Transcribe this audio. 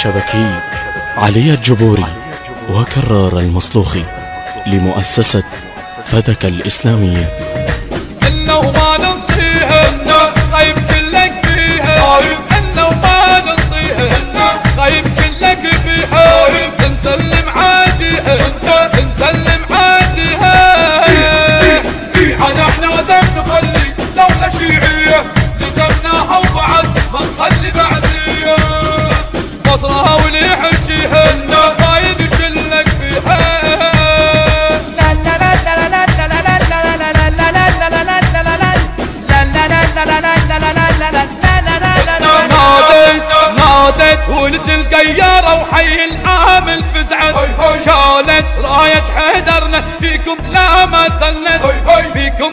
الشبكي علي الجبوري وكرار المصلوخي لمؤسسة فدك الإسلامية. إنه ما ننطيها غيب كلك فيها، إنه ما ننطيها غيب كلك فيها، انت اللي معاديها، انت اللي معاديها. احنا ذنب نخلي دولة شيعية لزمناها وبعد ما نخلي بعدية، مصرها واللي يحجيها غايب كلك فيها. نادت ولد القيارة وحي العامل فزعت، شالت راية حيدرنا فيكم لا ما ثلت فيكم.